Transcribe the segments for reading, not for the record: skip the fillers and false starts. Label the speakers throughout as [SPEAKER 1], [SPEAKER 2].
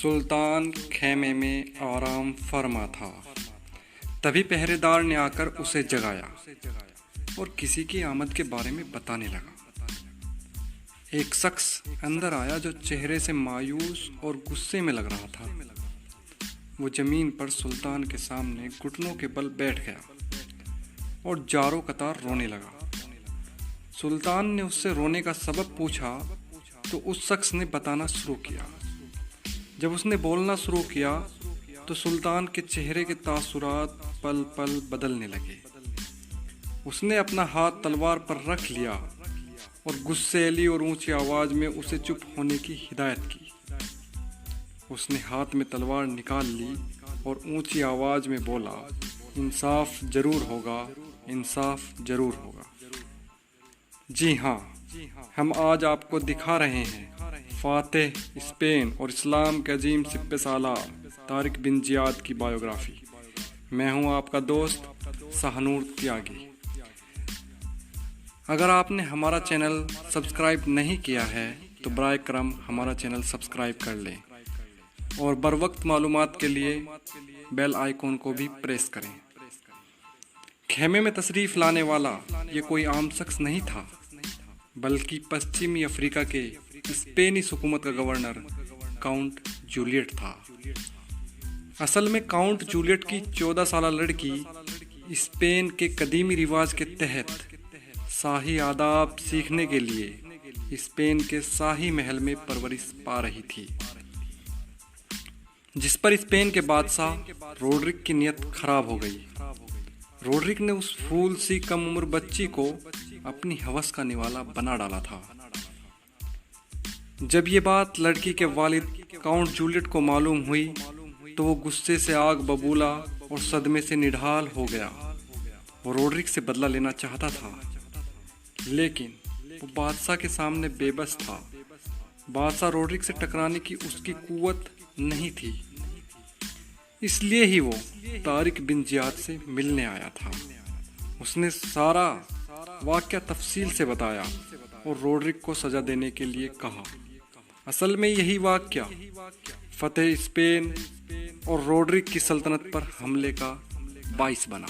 [SPEAKER 1] सुल्तान खेमे में आराम फरमा था। तभी पहरेदार ने आकर उसे जगाया और किसी की आमद के बारे में बताने लगा। एक शख्स अंदर आया जो चेहरे से मायूस और गुस्से में लग रहा था। वो जमीन पर सुल्तान के सामने घुटनों के बल बैठ गया और जारो कतार रोने लगा। सुल्तान ने उससे रोने का सबब पूछा तो उस शख्स ने बताना शुरू किया। जब उसने बोलना शुरू किया तो सुल्तान के चेहरे के तासुरात पल पल बदलने लगे। उसने अपना हाथ तलवार पर रख लिया और गुस्सैली और ऊंची आवाज में उसे चुप होने की हिदायत की। उसने हाथ में तलवार निकाल ली और ऊंची आवाज में बोला, इंसाफ जरूर होगा, इंसाफ जरूर होगा। जी हाँ, हम आज आपको दिखा रहे हैं फातेह स्पेन और इस्लाम के अजीम सिपह सालार तारिक बिन जियाद की बायोग्राफी। मैं हूं आपका दोस्त शाहनूर त्यागी। अगर आपने हमारा चैनल सब्सक्राइब नहीं किया है तो बराए करम हमारा चैनल सब्सक्राइब कर लें और बर वक्त मालूमात के लिए बेल आइकॉन को भी प्रेस करें। खेमे में तशरीफ लाने वाला ये कोई आम शख्स नहीं था, बल्कि पश्चिमी अफ्रीका के स्पेनी हुकूमत का गवर्नर काउंट जूलियट था। असल में काउंट जूलियट की 14 साल लड़की स्पेन के कदीमी रिवाज के तहत शाही आदाब सीखने के लिए स्पेन के शाही महल में परवरिश पा रही थी, जिस पर स्पेन के बादशाह रोड्रिक की नीयत खराब हो गई। रोड्रिक ने उस फूल सी कम उम्र बच्ची को अपनी हवस का निवाला बना डाला था। जब ये बात लड़की के वालिद काउंट जूलियट को मालूम हुई तो वो गुस्से से आग बबूला और सदमे से निढाल हो गया। वो रोड्रिक से बदला लेना चाहता था, लेकिन वो बादशाह के सामने बेबस था। बादशाह रोड्रिक से टकराने की उसकी कुव्वत नहीं थी, इसलिए ही वो तारिक बिन जियाद से मिलने आया था। उसने सारा वाक़या तफसील से बताया और रोड्रिक को सजा देने के लिए कहा। असल में यही वाक़या फतेह स्पेन और रोड्रिक की सल्तनत पर हमले का बाइस बना।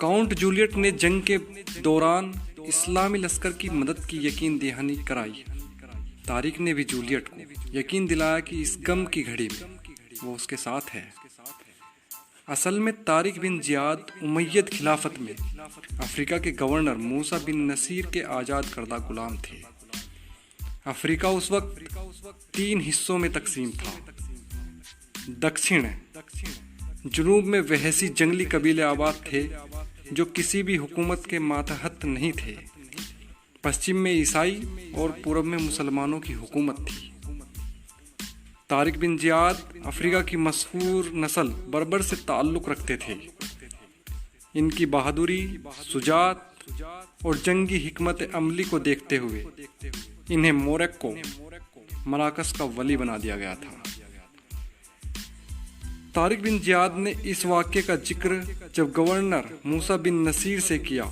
[SPEAKER 1] काउंट जूलियट ने जंग के दौरान इस्लामी लश्कर की मदद की यकीन दहानी कराई। तारिक ने भी जूलियट को यकीन दिलाया कि इस गम की घड़ी में वो उसके साथ है। असल में तारिक बिन जियाद उमैयद खिलाफत में अफ्रीका के गवर्नर मूसा बिन नसीर के आज़ाद करदा गुलाम थे। अफ्रीका उस वक्त 3 हिस्सों में तकसीम था। दक्षिण जुनूब में वहसी जंगली कबीले आबाद थे जो किसी भी हुकूमत के मातहत नहीं थे। पश्चिम में ईसाई और पूर्व में मुसलमानों की हुकूमत थी। तारिक बिन जियाद अफ्रीका की मशहूर नस्ल बर्बर से ताल्लुक़ रखते थे। इनकी बहादुरी, सुजात और जंगी हिकमत अमली को देखते हुए इन्हें मोरक्को, मराकस का वली बना दिया गया था। तारिक बिन जियाद ने इस वाक़े का जिक्र जब गवर्नर मूसा बिन नसीर से किया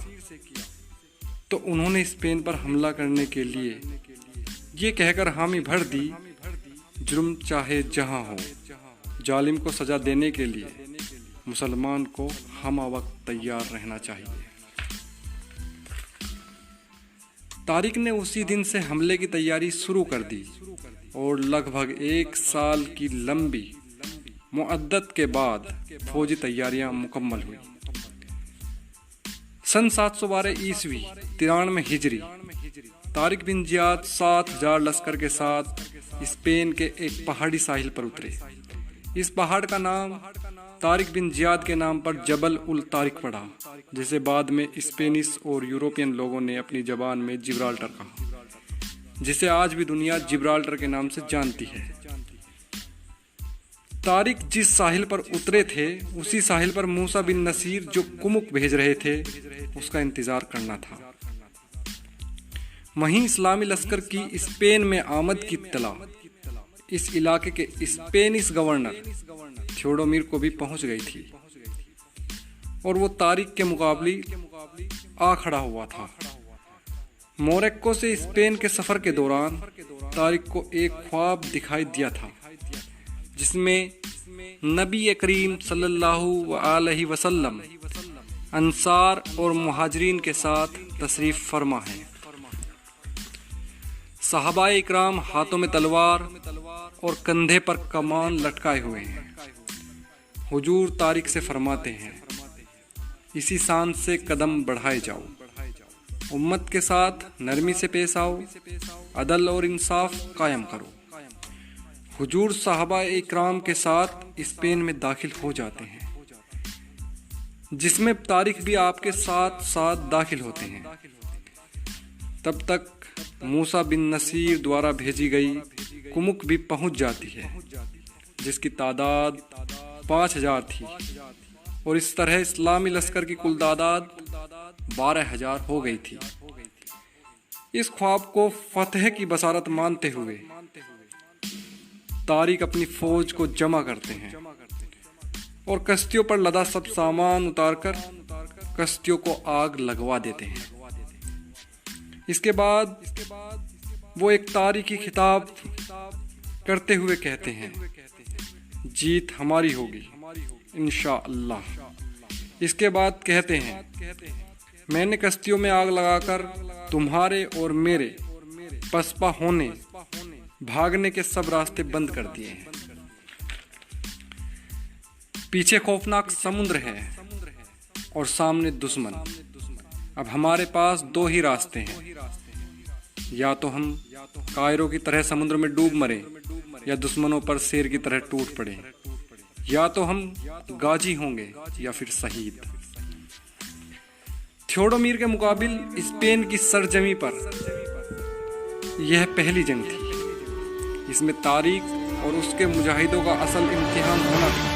[SPEAKER 1] तो उन्होंने स्पेन पर हमला करने के लिए ये कहकर हामी भर दी, जुर्म चाहे जहां हो, जालिम को सजा देने के लिए मुसलमान को हम वक्त तैयार रहना चाहिए। तारिक ने उसी दिन से हमले की तैयारी शुरू कर दी और लगभग 1 साल की लंबी मुअद्दत के बाद फौजी तैयारियां मुकम्मल हुई। सन 712 ईस्वी 93 हिजरी तारिक बिन जियाद 7000 लश्कर के साथ स्पेन के एक पहाड़ी साहिल पर उतरे। इस पहाड़ का नाम तारिक बिन जियाद के नाम पर जबल उल तारिक पड़ा, जिसे बाद में स्पेनिश और यूरोपियन लोगों ने अपनी जबान में जिब्राल्टर कहा, जिसे आज भी दुनिया जिब्राल्टर के नाम से जानती है। तारिक जिस साहिल पर उतरे थे उसी साहिल पर मूसा बिन नसीर जो कुमुक भेज रहे थे उसका इंतजार करना था। वहीं इस्लामी लश्कर की स्पेन में आमद की इत्तला इस इलाके के स्पेनिश गवर्नर थियोडोमिर को भी पहुंच गई थी और वो तारिक के मुकाबले आ खड़ा हुआ था। मोरक्को से स्पेन के सफ़र के दौरान तारिक को एक ख्वाब दिखाई दिया था, जिसमें नबी करीम सल्लल्लाहु अलैहि वसल्लम अंसार और मुहाजिरीन के साथ तशरीफ़ फरमा है। सहाबाए इकराम हाथों में तलवार और कंधे पर कमान लटकाए हुए हैं। हुजूर तारिक से फरमाते हैं, इसी शान से कदम बढ़ाए जाओ, उम्मत के साथ नरमी से पेश आओ, अदल और इंसाफ कायम करो। हुजूर सहाबाए इकराम के साथ स्पेन में दाखिल हो जाते हैं, जिसमें तारिक भी आपके साथ साथ दाखिल होते हैं। तब तक मूसा बिन नसीर द्वारा भेजी गई कुमुक भी पहुंच जाती है, जिसकी तादाद 5000 थी, और इस तरह इस्लामी लश्कर की कुल तादाद 12000 हो गई थी। इस ख्वाब को फतह की बसारत मानते हुए तारिक अपनी फौज को जमा करते हैं और कश्तियों पर लदा सब सामान उतारकर कश्तियों को आग लगवा देते हैं। इसके बाद वो एक तारीखी खिताब करते हुए कहते हैं, जीत हमारी होगी इंशाअल्लाह। इसके बाद कहते हैं, मैंने कश्तियों में आग लगाकर तुम्हारे और मेरे पसपा होने भागने के सब रास्ते बंद कर दिए हैं। पीछे खौफनाक समुद्र है और सामने दुश्मन। अब हमारे पास 2 ही रास्ते हैं, या तो हम कायरों की तरह समुद्र में डूब मरे, या दुश्मनों पर शेर की तरह टूट पड़े, या तो हम गाजी होंगे या फिर शहीद। थियोडोमीर के मुकाबिल स्पेन की सरजमी पर यह पहली जंग थी। इसमें तारिक और उसके मुजाहिदों का असल इम्तिहान होना था।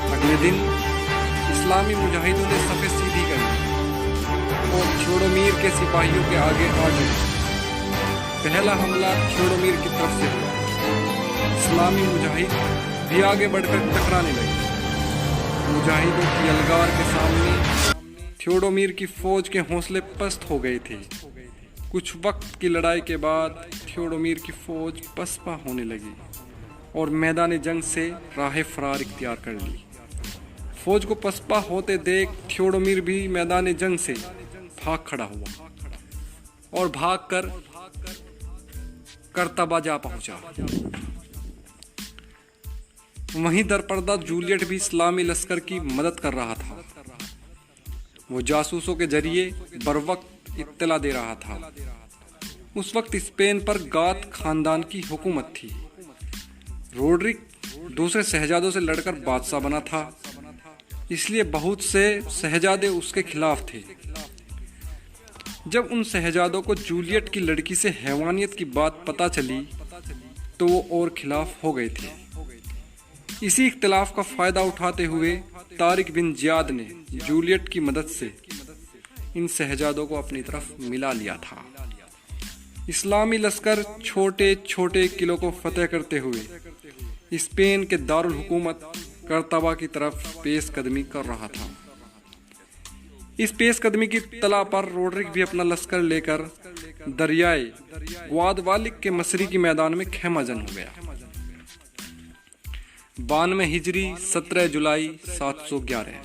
[SPEAKER 1] अगले दिन इस्लामी मुजाहिदों ने सफ़े सीधी कर दी और थियोडोमीर के सिपाहियों के आगे आ गए। पहला हमला थियोडोमीर की तरफ से हुआ। इस्लामी मुजाहिद भी आगे बढ़कर टकराने लगे। मुजाहिदों की अलगार के सामने थियोडोमीर की फौज के हौसले पस्त हो गए थे। कुछ वक्त की लड़ाई के बाद थियोडोमीर की फौज पसपा होने लगी और मैदान जंग से राह फरार इख्तियार कर ली। फौज को पसपा होते देख थियोडोमीर भी मैदान जंग से भाग खड़ा हुआ और भागकर करतबा जा पहुंचा। वहीं दरपर्दा जूलियट भी इस्लामी लश्कर की मदद कर रहा था। वो जासूसों के जरिए बरवक्त इत्तला दे रहा था। उस वक्त स्पेन पर गात खानदान की हुकूमत थी। रोड्रिक दूसरे शहजादों से लड़कर बादशाह बना था, इसलिए बहुत से शहजादे उसके खिलाफ थे। जब उन शहजादों को जूलियट की लड़की से हैवानियत की बात पता चली तो वो और खिलाफ हो गए थे। इसी इख्तिलाफ का फायदा उठाते हुए तारिक बिन जियाद ने जूलियट की मदद से इन शहजादों को अपनी तरफ मिला लिया था। इस्लामी लश्कर छोटे छोटे किलों को फतेह करते हुए स्पेन के दारुल हुकूमत करतबा की तरफ पेशकदमी कर रहा था। इस पेशकदमी की तला पर रोड्रिक भी अपना लश्कर लेकर दरियाए ग्वादवालिक के मशरिकी मैदान में खेमाजन हो गया। 92 हिजरी 17 जुलाई 711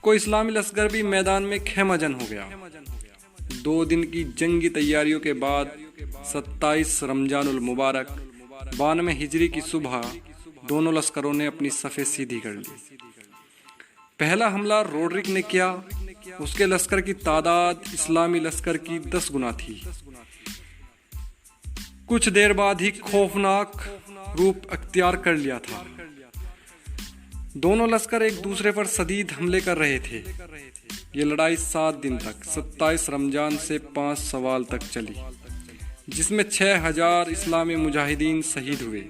[SPEAKER 1] को इस्लामी लश्कर भी मैदान में खेमाजन हो गया। 2 दिन की जंगी तैयारियों के बाद 27 रमजानुल मुबारक 92 हिजरी की सुबह दोनों लश्करों ने अपनी सफ़े सीधी कर ली। पहला हमला रोड्रिक ने किया। उसके लश्कर की तादाद इस्लामी लश्कर की 10 गुना थी। कुछ देर बाद ही खौफनाक रूप अख्तियार कर लिया था। दोनों लश्कर एक दूसरे पर शदीद हमले कर रहे थे। ये लड़ाई 7 दिन तक 27 रमजान से 5 सवाल तक चली, जिसमें 6000 इस्लामी मुजाहिदीन शहीद हुए।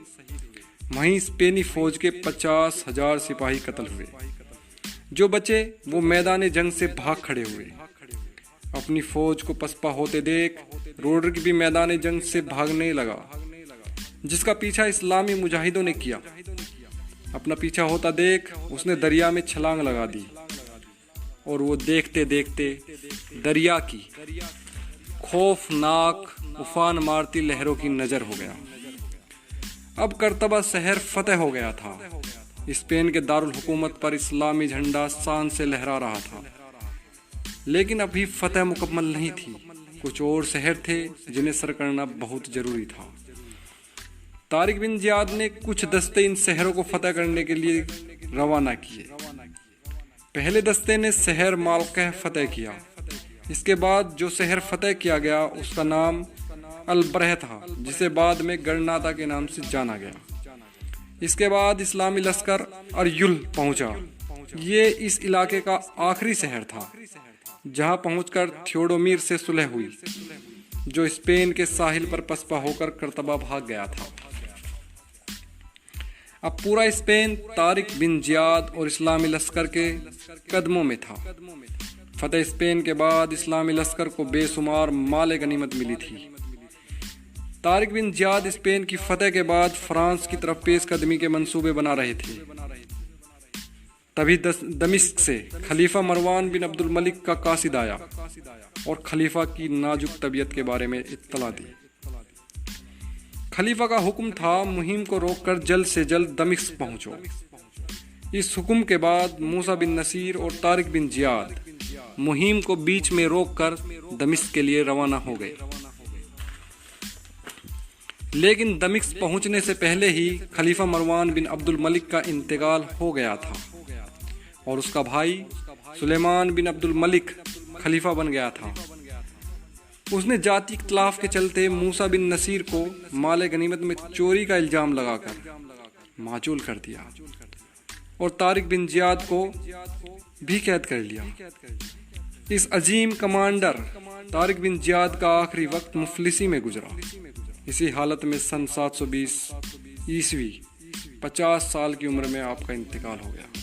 [SPEAKER 1] वहीं स्पेनी फौज के 50,000 सिपाही कत्ल हुए। जो बचे वो मैदान जंग से भाग खड़े हुए। अपनी फौज को पसपा होते देख रोड्रिक भी मैदान जंग से भागने लगा, जिसका पीछा इस्लामी मुजाहिदों ने किया। अपना पीछा होता देख उसने दरिया में छलांग लगा दी और वो देखते देखते दरिया की खौफनाक उफान मारती लहरों की नजर हो गया। अब करतबा शहर फतेह हो गया था। स्पेन के दारुल हुकूमत पर इस्लामी झंडा शान से लहरा रहा था। लेकिन अभी फतेह मुकम्मल नहीं थी। कुछ और शहर थे जिन्हें सर करना बहुत जरूरी था। तारिक बिन जियाद ने कुछ दस्ते इन शहरों को फतेह करने के लिए रवाना किए। पहले दस्ते ने शहर मालकह फतेह किया। इसके बाद जो शहर फतेह किया गया उसका नाम अलबरह था, जिसे बाद में गरनाता के नाम से जाना गया। इसके बाद इस्लामी लश्कर अरयुल पहुंचा। ये इस इलाके का आखिरी शहर था जहां पहुंचकर थियोडोमीर से सुलह हुई, जो स्पेन के साहिल पर पसपा होकर करतबा भाग गया था। अब पूरा स्पेन तारिक बिन जियाद और इस्लामी लश्कर के कदमों में था। फतेह स्पेन के बाद इस्लामी लश्कर को बेशुमार माल गनीमत मिली थी। तारिक बिन जियाद स्पेन की फतेह के बाद फ्रांस की तरफ पेशकदमी के मंसूबे बना रहे थे। तभी दमिश्क से खलीफा मरवान बिन अब्दुल मलिक का कासिद आया और खलीफा की नाजुक तबीयत के बारे में इत्तला दी। खलीफा का हुक्म था मुहिम को रोककर जल्द से जल्द दमिश्क पहुंचो। इस हुक्म के बाद मूसा बिन नसीर और तारिक बिन जियाद मुहिम को बीच में रोककर दमिश्क के लिए रवाना हो गए। लेकिन दमिश्क पहुंचने से पहले ही खलीफा मरवान बिन अब्दुल मलिक का इंतकाल हो गया था और उसका भाई सुलेमान बिन अब्दुल मलिक खलीफा बन गया था। उसने जाति इख्तिलाफ के चलते मूसा बिन नसीर को माल गनीमत में चोरी का इल्जाम लगाकर माजूल कर दिया और तारिक बिन जियाद को भी कैद कर लिया। इस अजीम कमांडर तारिक बिन जियाद का आखिरी वक्त मुफलिसी में गुजरा। इसी हालत में सन 720 ईस्वी 50 साल की उम्र में आपका इंतकाल हो गया।